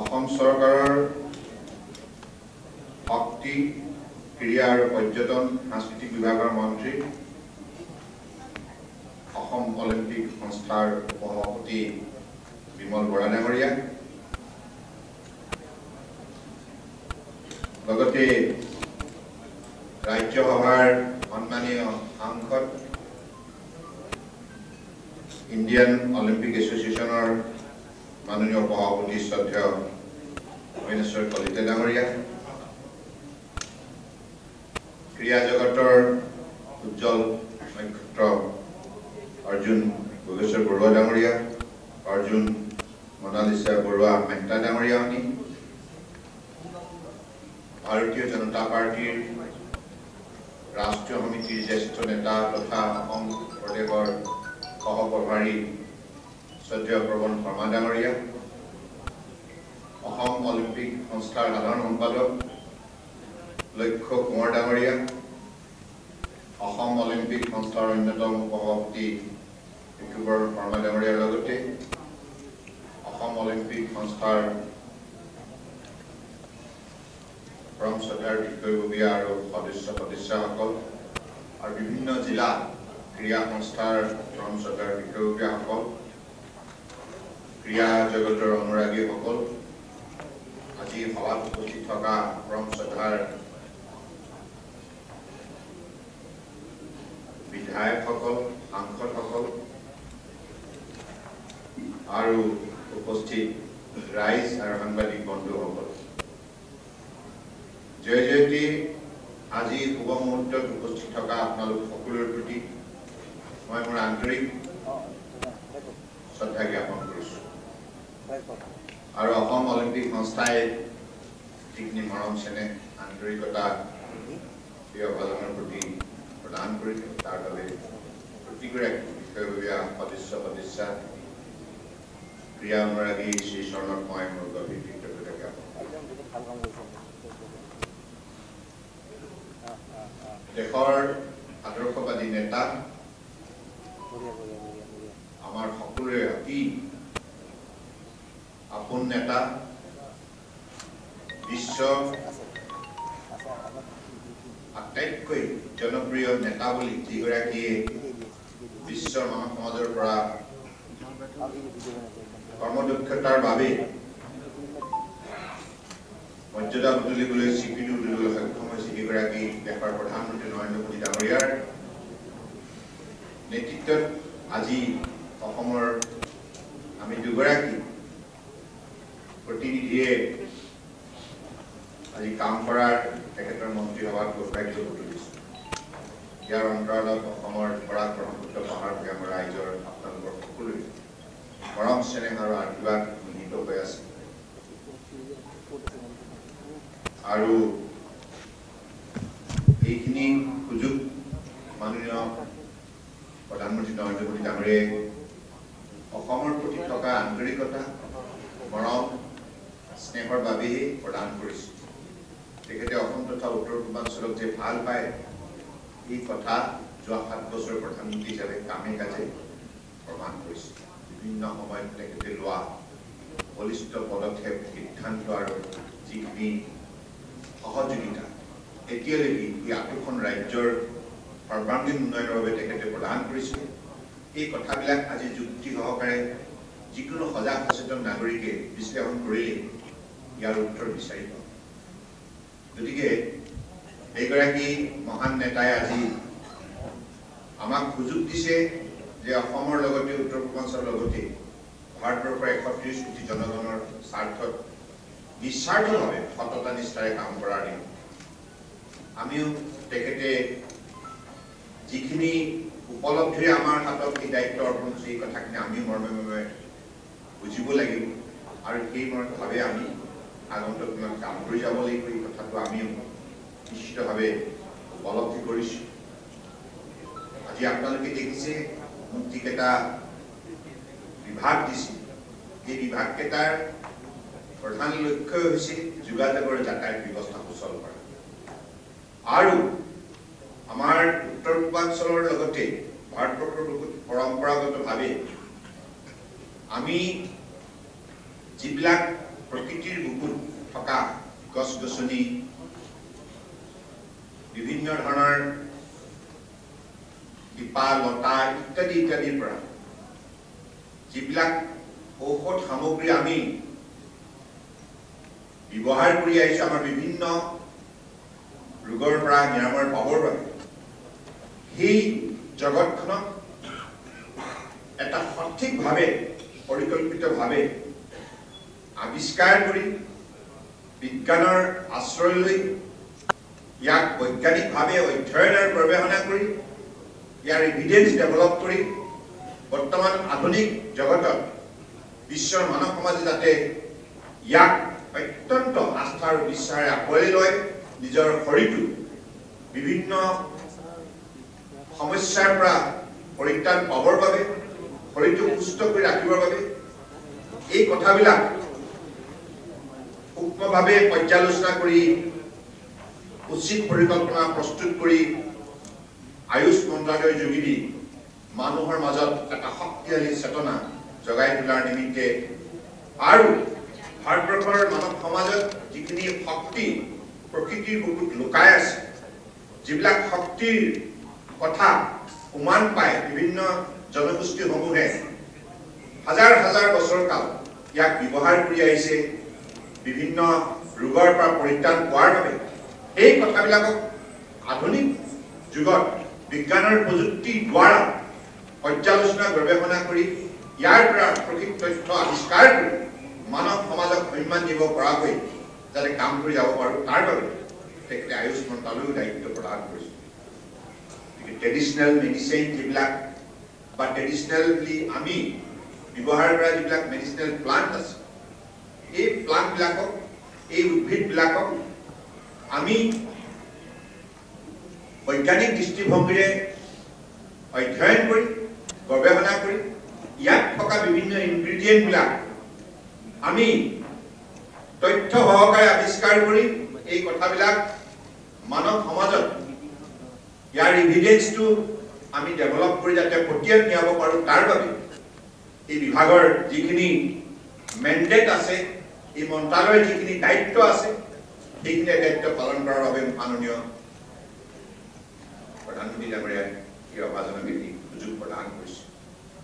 অসম চৰকাৰৰ শক্তি ক্ৰীড়া আৰু পৰ্যটন সাংস্কৃতিক বিভাগৰ মন্ত্ৰী অসম অলিম্পিক সংস্থাৰ সভাপতি বিমল বৰা ডাঙৰীয়া লগতে ৰাজ্যসভাৰ সন্মানীয় সাংসদ ইণ্ডিয়ান অলিম্পিক এছ'চিয়েশ্যনৰ মাননীয় সভাপতি শ্ৰদ্ধেয় মহেশ্বৰ কলিতা ডাঙৰীয়া ক্ৰীড়া জগতৰ উজ্জ্বল নক্ষত্ৰ অৰ্জুন ভোগেশ্বৰ বৰুৱা ডাঙৰীয়া অৰ্জুন মনালিছা বৰুৱা মেহতা ডাঙৰীয়ানী ভাৰতীয় জনতা পাৰ্টিৰ ৰাষ্ট্ৰীয় সমিতিৰ জ্যেষ্ঠ নেতা তথা অসম প্ৰদেশৰ সহপ্ৰভাৰী শ্ৰদ্ধেয় প্ৰবণ শৰ্মা ডাঙৰীয়া অসম অলিম্পিক সংস্থাৰ সাধাৰণ সম্পাদক লক্ষ্য কোঁৱৰ ডাঙৰীয়া অসম অলিম্পিক সংস্থাৰ অন্যতম সভাপতি বিষ্ণুবৰণ শৰ্মা ডাঙৰীয়াৰ লগতে অসম অলিম্পিক সংস্থাৰ পৰম শ্ৰদ্ধাৰ বিষয়ববীয়া আৰু সদস্যসকল আৰু বিভিন্ন জিলা ক্ৰীড়া সংস্থাৰ পৰম শ্ৰদ্ধাৰ বিষয়ববীয়াসকল ক্ৰীড়া জগতৰ অনুৰাগীসকল আজি সভাত উপস্থিত থকা পৰম শ্ৰদ্ধাৰ বিধায়কসকল সাংসদসকল আৰু উপস্থিত ৰাইজ আৰু সাংবাদিক বন্ধুসকল জয় জয়তী আজি শুভ মুহূৰ্তত উপস্থিত থকা আপোনালোক সকলোৰে প্ৰতি মই মোৰ আন্তৰিক শ্ৰদ্ধা জ্ঞাপন কৰিছোঁ আৰু অসম অলিম্পিক সংস্থাই যিখিনি মৰম চেনেহ আন্তৰিকতা প্ৰিয়ভাজনৰ প্ৰতি প্ৰদান কৰিছে তাৰ বাবে প্ৰতিগৰাকী বিষয়ববীয়া সদস্যা ক্ৰীড়া অনুৰাগী শ্ৰী চৰণত মই মোৰ গভীৰ কৃতজ্ঞতা জ্ঞাপন দেশৰ আদৰ্শবাদী নেতা আমাৰ সকলোৰে অতি আপোন নেতা বিশ্ব আটাইতকৈ জনপ্ৰিয় নেতা বুলি যিগৰাকীয়ে বিশ্বৰ মানৱ সমাজৰ পৰা কৰ্মদক্ষতাৰ বাবে মৰ্যাদা বুটলিবলৈ স্বীকৃতি বুটলিবলৈ সক্ষম হৈছে সেইগৰাকী দেশৰ প্ৰধানমন্ত্ৰী নৰেন্দ্ৰ মোদী ডাঙৰীয়াৰ নেতৃত্বত আজি অসমৰ আমি দুগৰাকী প্ৰতিনিধিয়ে আজি কাম কৰাৰ তেখেতৰ মন্ত্ৰীসভাত সৌভাগ্য তুলিছোঁ ইয়াৰ অন্তৰালত অসমৰ বৰাক ব্ৰহ্মপুত্ৰ পাহাৰ ভৈয়ামৰ ৰাইজৰ আপোনালোকৰ সকলোৰে মৰম চেনেহ আৰু আশীৰ্বাদ নিহিত হৈ আছে আৰু এইখিনি সুযোগ মাননীয় প্ৰধানমন্ত্ৰী নৰেন্দ্ৰ মোদী ডাঙৰীয়াই অসমৰ প্ৰতি থকা আন্তৰিকতা মৰম স্নেহৰ বাবেই প্ৰদান কৰিছে তেখেতে অসম তথা উত্তৰ পূৰ্বাঞ্চলক যে ভাল পায় এই কথা যোৱা 7 বছৰ প্ৰধানমন্ত্ৰী হিচাপে কামে কাজে প্ৰমাণ কৰিছে বিভিন্ন সময়ত তেখেতে লোৱা বলিষ্ঠ পদক্ষেপ সিদ্ধান্ত আৰু যিখিনি সহযোগিতা এতিয়ালৈকে এই 8খন ৰাজ্যৰ সৰ্বাংগীন উন্নয়নৰ বাবে তেখেতে প্ৰদান কৰিছে এই কথাবিলাক আজি যুক্তি সহকাৰে যিকোনো সজাগ সচেতন নাগৰিকে বিশ্লেষণ কৰিলে ইয়াৰ উত্তৰ বিচাৰি পাব গতিকে এইগৰাকী মহান নেতাই আজি আমাক সুযোগ দিছে যে অসমৰ লগতে উত্তৰ পূৰ্বাঞ্চলৰ লগতে ভাৰতবৰ্ষৰ 130 কোটি জনগণৰ স্বাৰ্থত নিস্বাৰ্থভাৱে সততা নিষ্ঠাৰে কাম কৰাৰ দিন আমিও তেখেতে যিখিনি উপলব্ধি আমাৰ হাতত এই দায়িত্ব অৰ্পণ কৰিছে এই কথাখিনি আমিও মৰ্মে মৰ্মে বুজিব লাগিব আৰু সেই মৰ্মভাৱে আমি আগন্তুক দিনত কাম কৰি যাব লাগিব এই কথাটো আমিও নিশ্চিতভাৱে উপলব্ধি কৰিছোঁ আজি আপোনালোকে দেখিছে মোক যিকেইটা বিভাগ দিছে এই বিভাগকেইটাৰ প্ৰধান লক্ষ্য হৈছে যোগাযোগৰ যাতায়াত ব্যৱস্থা সুচল কৰা আৰু আমাৰ উত্তৰ পূৰ্বাঞ্চলৰ লগতে ভাৰতবৰ্ষৰ পৰম্পৰাগতভাৱে আমি যিবিলাক প্ৰকৃতিৰ বুকুত থকা গছ-গছনি বিভিন্ন ধৰণৰ শিপা লতা ইত্যাদি ইত্যাদিৰ পৰা যিবিলাক ঔষধ সামগ্ৰী আমি ব্যৱহাৰ কৰি আহিছোঁ আমাৰ বিভিন্ন ৰোগৰ পৰা নিৰাময় পাবৰ বাবে সেই জগতখনক এটা সঠিকভাৱে পৰিকল্পিতভাৱে আৱিষ্কাৰ কৰি বিজ্ঞানৰ আশ্ৰয় লৈ ইয়াক বৈজ্ঞানিকভাৱে অধ্যয়ন আৰু গৱেষণা কৰি ইয়াৰ এভিডেন্স ডেভেলপ কৰি বৰ্তমান আধুনিক জগতত বিশ্বৰ মানৱ সমাজে যাতে ইয়াক অত্যন্ত আস্থা আৰু বিশ্বাসেৰে আঁকোৱালি লয় নিজৰ শৰীৰটো বিভিন্ন সমস্যাৰ পৰা পৰিত্ৰাণ পাবৰ বাবে শৰীৰটো সুস্থ কৰি ৰাখিবৰ বাবে এই কথাবিলাক সূক্ষ্মভাৱে পৰ্যালোচনা কৰি উচিত পৰিকল্পনা প্ৰস্তুত কৰি আয়ুষ মন্ত্ৰালয়ৰ যোগেদি মানুহৰ মাজত এটা শক্তিশালী চেতনা জগাই তোলাৰ নিমিত্তে আৰু ভাৰতবৰ্ষৰ মানৱ সমাজত যিখিনি শক্তি প্ৰকৃতিৰ বুকুত লুকাই আছে যিবিলাক শক্তিৰ কথা উমান পায় বিভিন্ন জনগোষ্ঠীসমূহে হাজাৰ হাজাৰ বছৰ কাল ইয়াক ব্যৱহাৰ কৰি আহিছে বিভিন্ন ৰোগৰ পৰা পৰিত্ৰাণ পোৱাৰ বাবে এই কথাবিলাকক আধুনিক যুগত বিজ্ঞানৰ প্ৰযুক্তিৰ দ্বাৰা পৰ্যালোচনা গৱেষণা কৰি ইয়াৰ পৰা প্ৰকৃত তথ্য আৱিষ্কাৰ কৰি মানৱ সমাজক সন্মান দিব পৰাকৈ যাতে কাম কৰি যাব পাৰোঁ তাৰ বাবে তেখেতে আয়ুষ মন্ত্ৰালয়েও দায়িত্ব প্ৰদান কৰিছে ট্ৰেডিশ্যনেল মেডিচিন যিবিলাক বা ট্ৰেডিশ্যনেলি আমি ব্যৱহাৰ কৰা যিবিলাক মেডিচিনেল প্লাণ্ট আছে এই প্লাণ্টবিলাকক এই উদ্ভিদবিলাকক আমি বৈজ্ঞানিক দৃষ্টিভংগীৰে অধ্যয়ন কৰি গৱেষণা কৰি ইয়াত থকা বিভিন্ন ইনগ্ৰিডিয়েণ্টবিলাক আমি তথ্য সহকাৰে আৱিষ্কাৰ কৰি এই কথাবিলাক মানৱ সমাজত ইয়াৰ এভিডেন্সটো আমি ডেভেলপ কৰি যাতে পঠিয়াই নিয়াব পাৰোঁ তাৰ বাবে এই বিভাগৰ যিখিনি মেণ্ডেট আছে এই মন্ত্ৰালয়ৰ যিখিনি দায়িত্ব আছে সেইখিনি দায়িত্ব পালন কৰাৰ বাবে মাননীয় প্ৰধানমন্ত্ৰী ডাঙৰীয়াই এই অভাজনক এটি সুযোগ প্ৰদান কৰিছে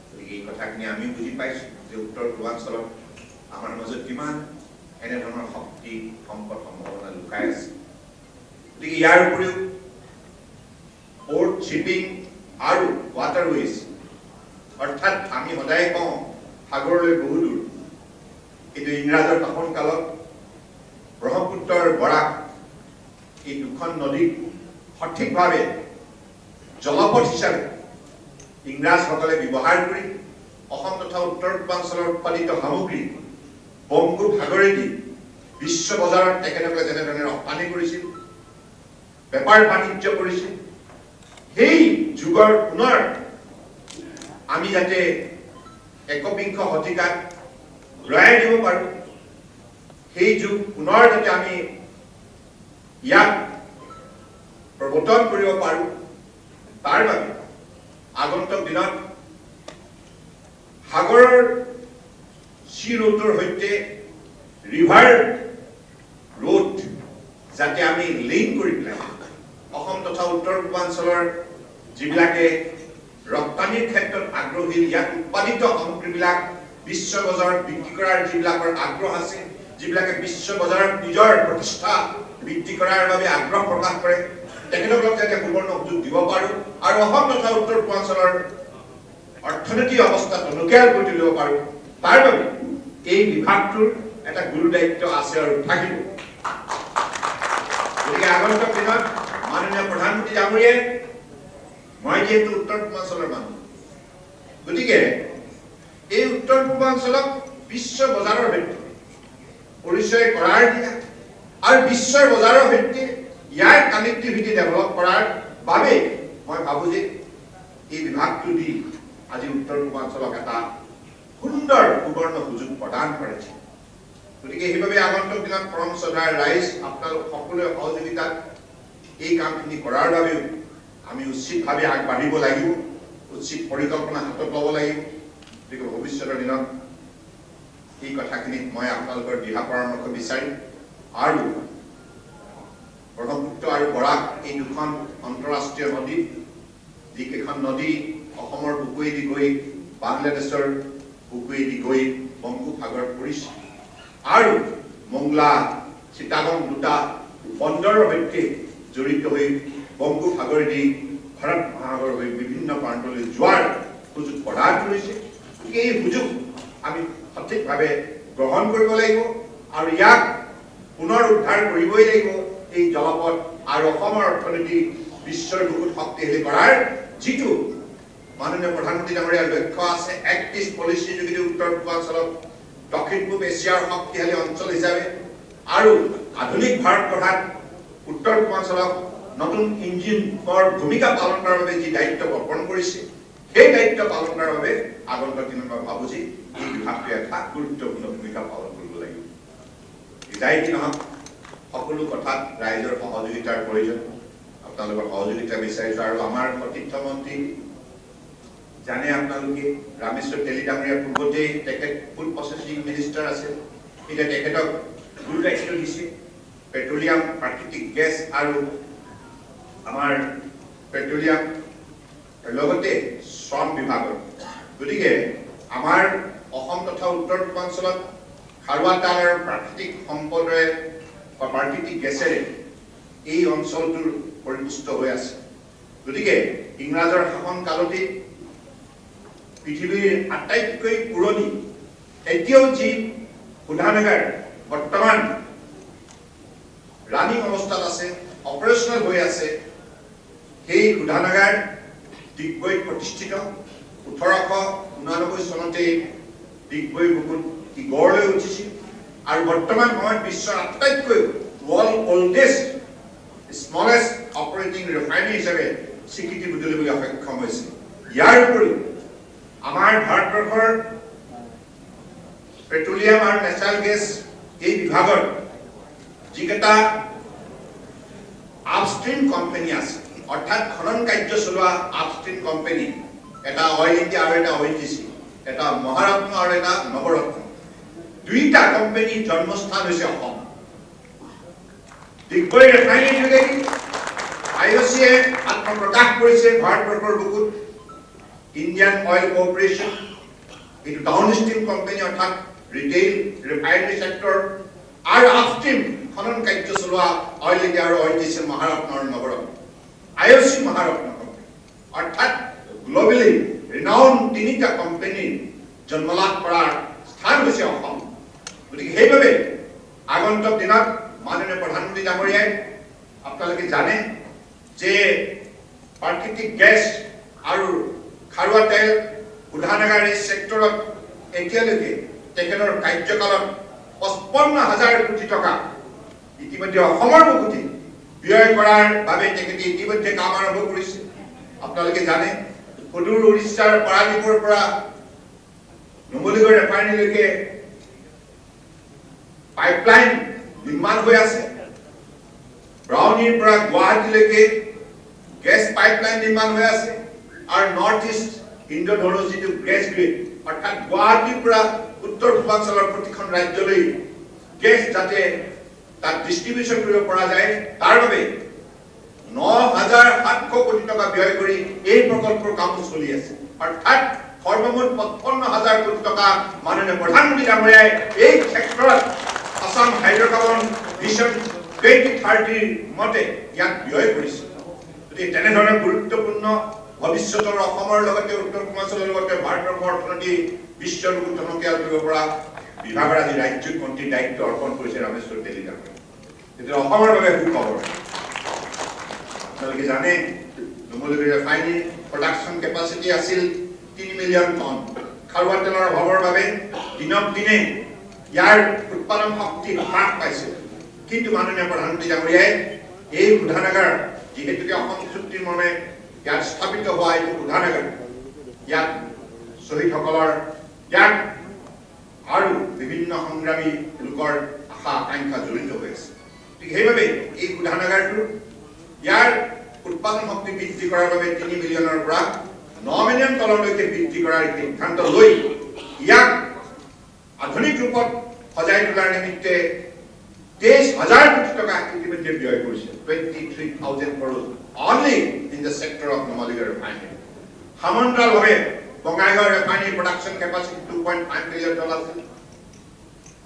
গতিকে এই কথাখিনি আমি বুজি পাইছোঁ যে উত্তৰ পূৰ্বাঞ্চলত আমাৰ মাজত কিমান এনেধৰণৰ শক্তি সম্পদ সম্ভাৱনা লুকাই আছে গতিকে ইয়াৰ উপৰিও পোৰ্ট শ্বিপিং আৰু ৱাটাৰৱেজ অৰ্থাৎ আমি সদায় কওঁ সাগৰলৈ বহু দূৰ কিন্তু ইংৰাজৰ শাসন কালত ব্ৰহ্মপুত্ৰৰ বৰাক এই দুখন নদীক সঠিকভাৱে জলপথ হিচাপে ইংৰাজসকলে ব্যৱহাৰ কৰি অসম তথা উত্তৰ পূৰ্বাঞ্চলৰ উৎপাদিত সামগ্ৰী বংগোপসাগৰেদি বিশ্ব বজাৰত তেখেতসকলে যেনেধৰণে ৰপ্তানি কৰিছিল বেপাৰ বাণিজ্য কৰিছিল সেই যুগৰ পুনৰ আমি যাতে একবিংশ শতিকাত ঘূৰাই দিব পাৰোঁ সেই যুগ পুনৰ যাতে আমি ইয়াক প্ৰৱৰ্তন কৰিব পাৰোঁ তাৰ বাবে আগন্তুক দিনত সাগৰৰ সি ৰোডৰ সৈতে ৰিভাৰ ৰোড যাতে আমি লিংক কৰি পেলাই অসম তথা উত্তৰ পূৰ্বাঞ্চলৰ যিবিলাকে ৰপ্তানিৰ ক্ষেত্ৰত আগ্ৰহী ইয়াত উৎপাদিত সামগ্ৰীবিলাক বিশ্ব বজাৰত বিক্ৰী কৰাৰ যিবিলাকৰ আগ্ৰহ আছে যিবিলাকে বিশ্ব বজাৰত নিজৰ প্ৰতিষ্ঠা বৃদ্ধি কৰাৰ বাবে আগ্ৰহ প্ৰকাশ কৰে তেখেতসকলক যাতে সুবৰ্ণ সুযোগ দিব পাৰোঁ আৰু অসম তথা উত্তৰ পূৰ্বাঞ্চলৰ অৰ্থনৈতিক অৱস্থা টনকিয়াল কৰি তুলিব পাৰোঁ তাৰ বাবে এই বিভাগটোৰ এটা গুৰু দায়িত্ব আছে আৰু থাকিব গতিকে আগন্তুক দিনত মাননীয় প্ৰধানমন্ত্ৰী ডাঙৰীয়াই মই যেহেতু উত্তৰ পূৰ্বাঞ্চলৰ মানুহ গতিকে এই উত্তৰ পূৰ্বাঞ্চলক বিশ্ব বজাৰৰ সৈতে পৰিচয় কৰাৰ দিনা আৰু বিশ্বৰ বজাৰৰ সৈতে ইয়াৰ কানেক্টিভিটি ডেভেলপ কৰাৰ বাবে মই ভাবোঁ যে এই বিভাগটো দি আজি উত্তৰ পূৰ্বাঞ্চলক এটা সুন্দৰ সুবৰ্ণ সুযোগ প্ৰদান কৰিছে গতিকে সেইবাবে আগন্তুক দিনত পৰম শ্ৰদ্ধাৰ ৰাইজ আপোনালোক সকলোৰে সহযোগিতাত এই কামখিনি কৰাৰ বাবেও আমি উচিতভাৱে আগবাঢ়িব লাগিব উচিত পৰিকল্পনা হাতত ল'ব লাগিব গতিকে ভৱিষ্যতৰ দিনত এই কথাখিনিত মই আপোনালোকৰ দিহা পৰামৰ্শ বিচাৰিম আৰু ব্ৰহ্মপুত্ৰ আৰু বৰাক এই দুখন অন্তঃৰাষ্ট্ৰীয় নদী যিকেইখন নদী অসমৰ বুকুৱেদি গৈ বাংলাদেশৰ বুকুৱেদি গৈ বংগোপসাগৰত পৰিছে আৰু মংলা চিটাগং দুটা বন্দৰৰ সৈতে জড়িত হৈ বংগোপসাগৰেদি ভাৰত মহাসাগৰ হৈ বিভিন্ন প্ৰান্তলৈ যোৱাৰ সুযোগ প্ৰদান কৰিছে। এই সুযোগ আমি সঠিকভাৱে গ্ৰহণ কৰিব লাগিব আৰু ইয়াক পুনৰ উদ্ধাৰ কৰিবই লাগিব। এই জলপথ আৰু অসমৰ অৰ্থনীতি বিশ্বৰ বুকুত শক্তিশালী কৰাৰ যিটো মাননীয় প্ৰধানমন্ত্ৰী ডাঙৰীয়াৰ লক্ষ্য আছে, এক্ট ইষ্ট পলিচি যোগেদি উত্তৰ পূৰ্বাঞ্চলক দক্ষিণ পূব এছিয়াৰ শক্তিশালী অঞ্চল হিচাপে আৰু আধুনিক ভাৰত গঢ়াত উত্তৰ পূৰ্বাঞ্চলক নতুন ইঞ্জিনৰ ভূমিকা পালন কৰাৰ বাবে যি দায়িত্ব অৰ্পণ কৰিছে, সেই দায়িত্ব পালন কৰাৰ বাবে আগন্তুক দিনত মই ভাবো যে এই বিভাগটোৱে এটা গুৰুত্বপূৰ্ণ ভূমিকা পালন কৰিব লাগিব। যাই কি নহওক সকলো কথাত ৰাইজৰ সহযোগিতাৰ প্ৰয়োজন। আপোনালোকৰ সহযোগিতা বিচাৰিছো আৰু আমাৰ সতীৰ্থ মন্ত্ৰী জানে আপোনালোকে ৰামেশ্বৰ তেলী ডাঙৰীয়া পূৰ্বতে তেখেত ফুড প্ৰচেছিং মিনিষ্টাৰ আছিল, এতিয়া তেখেতক গুৰু দায়িত্ব দিছে পেট্ৰলিয়াম, প্ৰাকৃতিক গেছ আৰু আমাৰ পেট্ৰলিয়াম লগতে শ্ৰম বিভাগৰ। গতিকে আমাৰ অসম তথা উত্তৰ পূৰ্বাঞ্চলত খাৰুৱা তেল আৰু প্ৰাকৃতিক সম্পদৰে বা প্ৰাকৃতিক গেছেৰে এই অঞ্চলটোৰ পৰিপুষ্ট হৈ আছে। গতিকে ইংৰাজৰ শাসন কালতে পৃথিৱীৰ আটাইতকৈ পুৰণি এতিয়াও যি শোধনাগাৰ বৰ্তমান ৰানিং অৱস্থাত আছে, অপাৰেশ্যনেল হৈ আছে, সেই শোধনাগাৰ ডিগবৈত প্ৰতিষ্ঠিত। 1889 চনতে ডিগবৈ বুকুত ই গঢ় লৈ উঠিছিল আৰু বৰ্তমান সময়ত বিশ্বৰ আটাইতকৈ world oldest smallest operating refinery হিচাপে স্বীকৃতি বুটলিবলৈ সক্ষম হৈছে। ইয়াৰ উপৰিও আমাৰ ভাৰতবৰ্ষৰ পেট্ৰলিয়াম আৰু নেচাৰেল গেছ এই বিভাগৰ যিকেইটা আপষ্ট্ৰীম কোম্পানী আছে, অৰ্থাৎ খনন কাৰ্য চলোৱা আপষ্ট্ৰীম কোম্পানী, এটা অইল ইণ্ডিয়া আৰু এটা ONGC, এটা মহাৰত্ন আৰু এটা নৱৰত্ন, দুইটা কোম্পানীৰ জন্মস্থান হৈছে অসম। ডিগবৈ ৰিফাইনাৰী যোগেদি IOCয়ে আত্মপ্ৰকাশ কৰিছে ভাৰতবৰ্ষৰ বুকুত ইণ্ডিয়ান অইল কৰ্পৰেশ্যন, এইটো ডাউনষ্ট্ৰীম কোম্পানী অৰ্থাৎ ৰিটেইল ৰিফাইনাৰী চেক্টৰ আৰু আপষ্ট্ৰীম খনন কাৰ্য চলোৱা অইল ইণ্ডিয়া আৰু ONGC মহাৰত্ন আৰু নৱৰত্ন, IOC মহাৰত্ন কোম্পানী, অৰ্থাৎ গ্ল'বেলি ৰিনাউন তিনিটা কোম্পানীৰ জন্মলাভ কৰাৰ স্থান হৈছে অসম। গতিকে সেইবাবে আগন্তুক দিনত মাননীয় প্ৰধানমন্ত্ৰী ডাঙৰীয়াই আপোনালোকে জানে যে প্ৰাকৃতিক গেছ আৰু খাৰুৱা তেল শোধনাগাৰ এই চেক্টৰত এতিয়ালৈকে তেখেতৰ কাৰ্যকালত 55,000 কোটি টকা ইতিমধ্যে অসমৰ বুকুতে ব্যয় কৰাৰ বাবে তেখেতে ইতিমধ্যে কাম আৰম্ভ কৰিছে। আপোনালোকে জানে সুদূৰ উৰিষ্যাৰ পাৰাদীপৰ পৰা নুমলীগড় ৰেফাইনাৰীলৈকে পাইপলাইন নিৰ্মাণ হৈ আছে, ব্ৰাউনীৰ পৰা গুৱাহাটীলৈকে গেছ পাইপলাইন নিৰ্মাণ হৈ আছে আৰু নৰ্থ ইষ্ট ইণ্ডো-ধনুচ যিটো গেছ গ্ৰিড, অৰ্থাৎ গুৱাহাটীৰ পৰা উত্তৰ পূৰ্বাঞ্চলৰ প্ৰতিখন ৰাজ্যলৈ গেছ যাতে তাত ডিষ্ট্ৰিবিউচন কৰিব পৰা যায়, তাৰ বাবে 9,700 কোটি টকা ব্যয় কৰি এই প্ৰকল্পৰ কাম চলি আছে। অৰ্থাৎ সৰ্বমুঠ 55,000 কোটি টকা মাননীয় প্ৰধানমন্ত্ৰী ডাঙৰীয়াই এই ক্ষেত্ৰত আসাম হাইড্ৰকাৰ্বন ভিছন 2030 মতে ইয়াক ব্যয় কৰিছে। গতিকে তেনেধৰণৰ গুৰুত্বপূৰ্ণ ভৱিষ্যতৰ অসমৰ লগতে উত্তৰ পূৰ্বাঞ্চলৰ লগতে ভাৰতবৰ্ষৰ অৰ্থনীতি বিশ্বৰ বুকুত টনকিয়াল কৰিব পৰা বিভাগৰ আজি ৰাজ্যিক মন্ত্ৰীৰ দায়িত্ব অৰ্পণ কৰিছে ৰামেশ্বৰ তেলী ডাঙৰীয়াই। কিন্তু অসমৰ বাবে সুখবৰ, আপোনালোকে জানে নুমলীগড় ৰিফাইনাৰী প্ৰডাকশ্যন কেপাচিটি আছিল 3 মিলিয়ন টন। খাৰুৱা তেলৰ অভাৱৰ বাবে দিনক দিনে ইয়াৰ উৎপাদন শক্তি হ্ৰাস পাইছে। কিন্তু মাননীয় প্ৰধানমন্ত্ৰী ডাঙৰীয়াই এই শোধনাগাৰ যিহেতুকে অসম চুক্তিৰ মৰ্মে ইয়াত স্থাপিত হোৱা এই শোধনাগাৰ, ইয়াত শ্বহীদসকলৰ ত্যাগ আৰু বিভিন্ন সংগ্ৰামী লোকৰ আশা আকাংক্ষা জড়িত হৈ আছে। সেইবাবে এই শোধনাগাৰটো ইয়াৰ উৎপাদন শক্তি বৃদ্ধি কৰাৰ বাবে 3 মিলিয়নৰ পৰা 9 মিলিয়ন টনলৈকে বৃদ্ধি কৰাৰ সিদ্ধান্ত লৈ ইয়াক আধুনিক ৰূপত তোলাৰ নিমিত্তে 23,000 কোটি টকা ইতিমধ্যে ব্যয় কৰিছে 23,000 crore only in the sector of Numaligarh refinery. সমান্তৰালভাৱে Bongaigaon refinery production capacity $2.5 billion আছিল।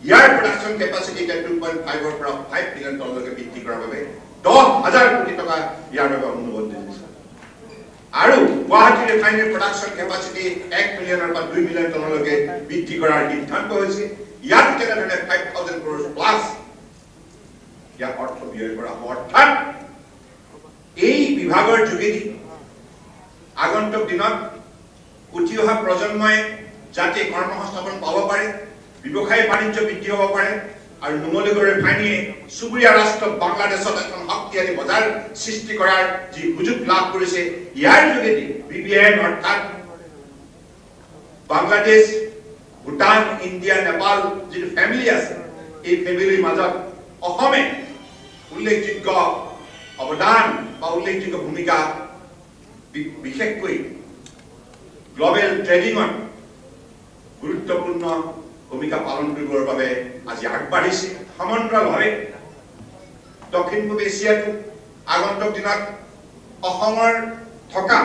ইয়াৰ production capacity 2.5 ৰ পৰা 5 billion লৈকে বৃদ্ধি কৰাৰ বাবে 10,000 কোটি টকা ইয়াৰ বাবে অনুমোদন দিছে। আৰু Guwahati refinery production capacity 1 million ৰ পৰা 2 million লৈকে বৃদ্ধি কৰাৰ সিদ্ধান্ত হৈছে। ইয়াত কেনেধৰণে 5,000 crore plus ইয়াৰ অৰ্থ ব্যয় কৰা অৰ্থাৎ এই বিভাগৰ যোগেদি আগন্তুক দিনত উঠি অহা প্ৰজন্মই যাতে কৰ্মসংস্থাপন পাব পাৰে, ব্যৱসায় বাণিজ্য বৃদ্ধি হ'ব পাৰে আৰু নুমলীগড় ৰিফাইনেৰীয়ে চুবুৰীয়া ৰাষ্ট্ৰ বাংলাদেশত এখন শক্তিশালী বজাৰ সৃষ্টি কৰাৰ যি সুযোগ লাভ কৰিছে, ইয়াৰ যোগেদি BBN অৰ্থাৎ বাংলাদেশ, ভূটান, ইণ্ডিয়া, নেপাল যি ফেমিলি আছে, এই ফেমিলিৰ মাজত অসমে উল্লেখযোগ্য অৱদান বা উল্লেখযোগ্য ভূমিকা বিশেষকৈ গ্লোবেল ট্ৰেডিঙত গুৰুত্বপূৰ্ণ ভূমিকা পালন কৰিবৰ বাবে আজি আগবাঢ়িছে। সমান্তৰালভাৱে দক্ষিণ পূব এছিয়াটো আগন্তুক দিনত অসমৰ থকা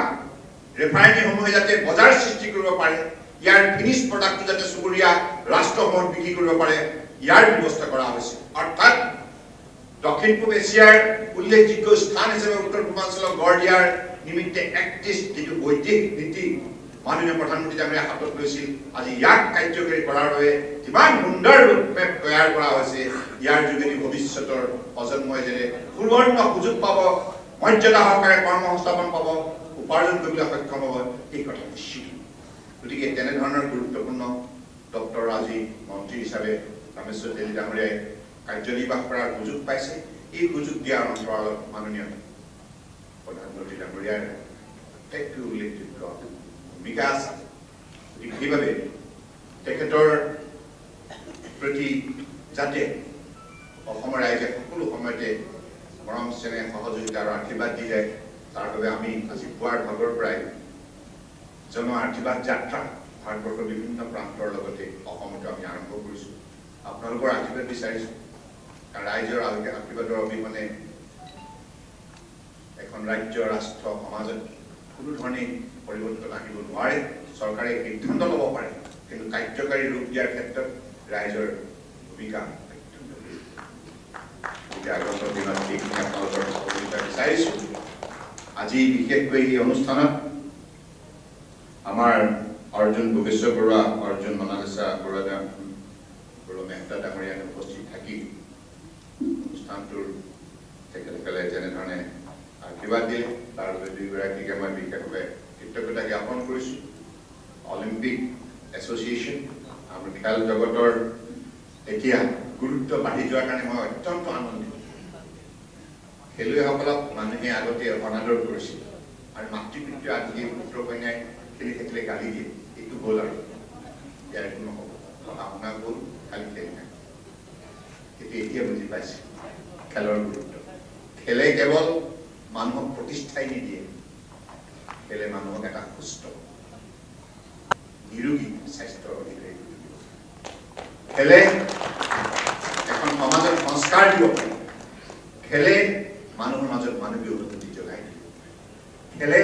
ৰিফাইনেৰীসমূহে যাতে বজাৰ সৃষ্টি কৰিব পাৰে, ইয়াৰ ফিনিছ প্ৰডাক্টটো যাতে চুবুৰীয়া ৰাষ্ট্ৰসমূহত বিক্ৰী কৰিব পাৰে, ইয়াৰ ব্যৱস্থা কৰা হৈছে। অৰ্থাৎ দক্ষিণ পূব এছিয়াৰ উল্লেখযোগ্য স্থান হিচাপে উত্তৰ পূৰ্বাঞ্চলক গঢ় দিয়াৰ নিমিত্তে 31 যিটো বৈদেশিক নীতি মাননীয় প্ৰধানমন্ত্ৰী ডাঙৰীয়াই হাতত লৈছিল, আজি ইয়াক কাৰ্যকৰী কৰাৰ বাবে যিমান সুন্দৰ ৰূপমেপ তৈয়াৰ কৰা হৈছে, ইয়াৰ যোগেদি ভৱিষ্যতৰ প্ৰজন্মই যেনে সুবৰ্ণ সুযোগ পাব, মৰ্যাদা সহকাৰে কৰ্মসংস্থাপন পাব, উপাৰ্জন কৰিবলৈ সক্ষম হ'ব, এই কথা নিশ্চিত। গতিকে তেনেধৰণৰ গুৰুত্বপূৰ্ণ ডক্টৰ আজি মন্ত্ৰী হিচাপে ৰামেশ্বৰ তেলী ডাঙৰীয়াই কাৰ্যনিৰ্বাহ কৰাৰ সুযোগ পাইছে। এই সুযোগ দিয়াৰ অন্তৰালত মাননীয় প্ৰধানমন্ত্ৰী ডাঙৰীয়াৰ একটো উল্লেখযোগ্য ভূমিকা আছে। গতিকে সেইবাবে তেখেতৰ প্ৰতি যাতে অসমৰ ৰাইজে সকলো সময়তে মৰম চেনেহ সহযোগিতা আৰু আশীৰ্বাদ দি যায়, তাৰ বাবে আমি আজি পুৱাৰ ভাগৰ পৰাই জন আশীৰ্বাদ যাত্ৰা ভাৰতবৰ্ষৰ বিভিন্ন প্ৰান্তৰ লগতে অসমতো আমি আৰম্ভ কৰিছোঁ। আপোনালোকৰ আশীৰ্বাদ বিচাৰিছোঁ, কাৰণ ৰাইজৰ আশীৰ্বাদৰ অবিহনে এখন ৰাজ্য, ৰাষ্ট্ৰ, সমাজত কোনো ধৰণে পৰিৱৰ্তন আহিব নোৱাৰে। চৰকাৰে সিদ্ধান্ত ল'ব পাৰে, কিন্তু কাৰ্যকাৰী ৰূপ দিয়াৰ ক্ষেত্ৰত ৰাইজৰ ভূমিকা আগন্তুক দিনত এইখিনি আপোনালোকৰ সহযোগিতা বিচাৰিছোঁ। আজি বিশেষকৈ এই অনুষ্ঠানত আমাৰ অৰ্জুন ভোগেশ্বৰ বৰুৱা, অৰ্জুন মনালিছা বৰুৱা মেহতা ডাঙৰীয়া উপস্থিত থাকি অনুষ্ঠানটোৰ তেখেতসকলে যেনেধৰণে আশীৰ্বাদ দিলে, তাৰ বাবে দুয়োগৰাকীকে মই বিশেষভাৱে কৃতজ্ঞতা জ্ঞাপন কৰিছোঁ। অলিম্পিক এছ'চিয়েশ্যন আমাৰ খেল জগতৰ এতিয়া গুৰুত্ব বাঢ়ি যোৱাৰ কাৰণে মই অত্যন্ত আনন্দিত। খেলুৱৈসকলক মানুহে আগতে অনাদৰ কৰিছিল আৰু মাতৃ পিতৃ আদি পুত্ৰ কন্যাই খেলি থাকিলে গালি দিয়ে, এইটো গ'ল আৰু ইয়াৰ একো নহ'ব, পঢ়া শুনা গ'ল, খালি খেল নাই। কিন্তু এতিয়া বুজি পাইছে খেলৰ গুৰুত্ব। খেলে কেৱল মানুহক প্ৰতিষ্ঠাই নিদিয়ে, খেলে মানুহক এটা সুস্থ নিৰোগী স্বাস্থ্যৰ অধিকাৰী কৰি দিব। খেলে এখন সমাজত সংস্কাৰ দিব পাৰে, খেলে মানুহৰ মাজত মানৱীয় অনুভূতি জগাই দিব, খেলে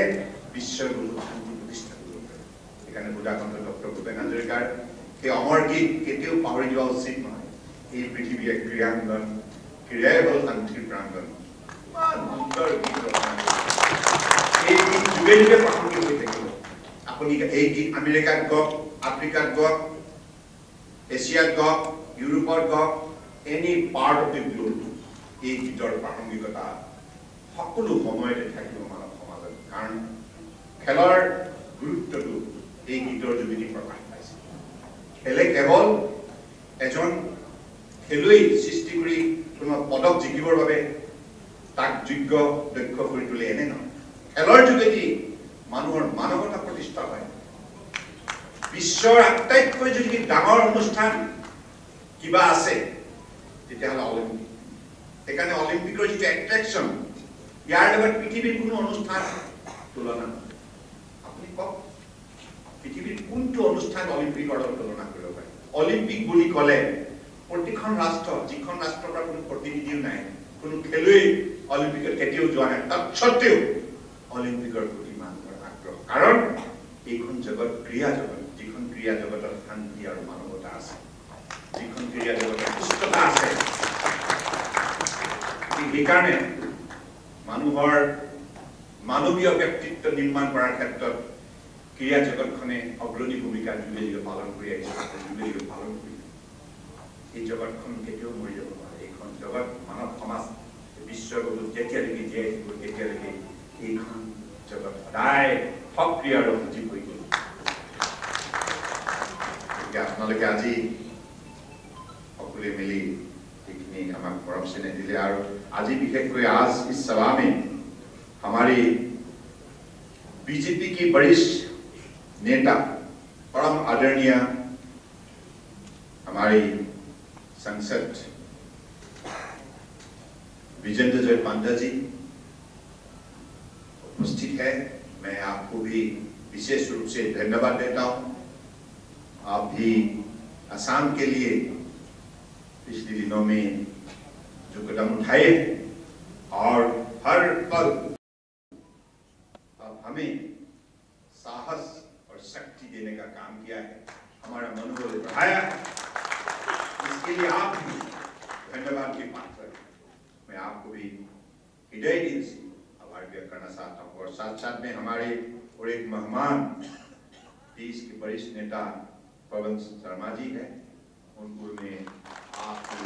বিশ্বৰ বহুত শান্তি প্ৰতিষ্ঠা কৰিব পাৰে। সেইকাৰণে বুদাকণ্ঠ ডক্টৰ ভূপেন হাজৰিকাৰ সেই অমৰ গীত কেতিয়াও পাহৰি যোৱা উচিত নহয়। এই পৃথিৱী এক ক্ৰীড়াংগন, ক্ৰীড়াই হ'ল শান্তিৰ প্ৰাংগন। ইমান সুন্দৰ গীত ৰচনা কৰিছে, এই গীত যুগে যুগে প্ৰাসংগিক হৈ থাকিব। আপুনি এই গীত আমেৰিকাত গওক, আফ্ৰিকাত গওক, এছিয়াত গওক, ইউৰোপত গওক, any part of the globe, এই গীতৰ প্ৰাসংগিকতা সকলো সময়তে থাকিব মানৱ সমাজত। কাৰণ খেলৰ গুৰুত্বটো এই গীতৰ যোগেদি প্ৰকাশ পাইছে। খেলে কেৱল এজন খেলুৱৈ সৃষ্টি কৰি কোনো পদক জিকিবৰ বাবে তাক যোগ্য দক্ষ কৰি তোলে, এনে নহয়। খেলৰ যোগেদি মানুহৰ মানৱতা প্ৰতিষ্ঠা হয়। বিশ্বৰ আটাইতকৈ যদি ডাঙৰ অনুষ্ঠান কিবা আছে তেতিয়াহ'লে অলিম্পিক। সেইকাৰণে অলিম্পিকৰ যিটো এট্ৰেকশ্যন, ইয়াৰ লগত পৃথিৱীৰ কোনো অনুষ্ঠান তুলনা নহয়। আপুনি কওক, পৃথিৱীৰ কোনটো অনুষ্ঠান অলিম্পিকৰ লগত তুলনা কৰিব পাৰে? অলিম্পিক বুলি ক'লে প্ৰতিখন ৰাষ্ট্ৰ যিখন ৰাষ্ট্ৰৰ পৰা কোনো প্ৰতিনিধিও নাই, কোনো খেলুৱৈ অলিম্পিকত কেতিয়াও যোৱা নাই, তৎসত্ত্বেও অলিম্পিকৰ প্ৰতি মানুহৰ আগ্ৰহ। কাৰণ এইখন জগত ক্ৰীড়া জগত, যিখন ক্ৰীড়া জগতত শান্তি আৰু মানৱতা আছে, যিখন ক্ৰীড়া জগতত সুস্থতা আছে। সেইকাৰণে মানুহৰ মানৱীয় ব্যক্তিত্ব নিৰ্মাণ কৰাৰ ক্ষেত্ৰত ক্ৰীড়া জগতখনে অগ্ৰণী ভূমিকা যুগে যুগে পালন কৰি আহিছে, যুগে যুগে পালন কৰি। এই জগতখন কেতিয়াও মৰি যাব নোৱাৰে। এইখন জগত মানৱ সমাজ বিশ্বজগতত যেতিয়ালৈকে জীয়াই থাকিব, তেতিয়ালৈকে এইখন জগত সদায় সক্ৰিয় আৰু সজীৱ হৈ গ'ল। গতিকে আপোনালোকে আজি সকলোৱে মিলি এইখিনি আমাক মৰম চেনেহ दिले। और आज विशेषकर आज इस सभा में हमारी बीजेपी की वरिष्ठ नेता परम आदरणीय हमारी सांसद विजेंद्र जय पांडा जी उपस्थित है। मैं आपको भी विशेष रूप से धन्यवाद देता हूं। आप भी असम के लिए पिछले दिनों में जो कदम उठाए और हर पल अब हमें साहस और शक्ति देने का काम किया है, हमारा मनोबल बढ़ाया। इसके लिए आप भी धन्यवाद के पात्र हैं। मैं आपको भी हृदय दिल से आभार व्यक्त करना चाहता हूँ। और साथ साथ में हमारे और एक मेहमान देश के वरिष्ठ नेता पवन शर्मा जी है, उनको मैं आपको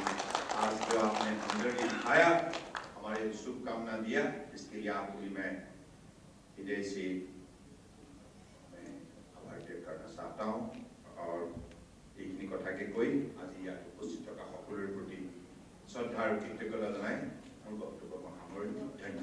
आज जो आपने हमदर्दी दिखाया, हमारे शुभकामना दिया, इसके लिए आपको भी मैं हृदय से मैं आभार व्यक्त करना चाहता हूँ। और এইখিনি কথাকে কৈ আজি ইয়াত উপস্থিত থকা সকলোৰে প্ৰতি শ্ৰদ্ধা আৰু কৃতজ্ঞতা জনাই মোৰ বক্তব্য সামৰিলোঁ। ধন্যবাদ।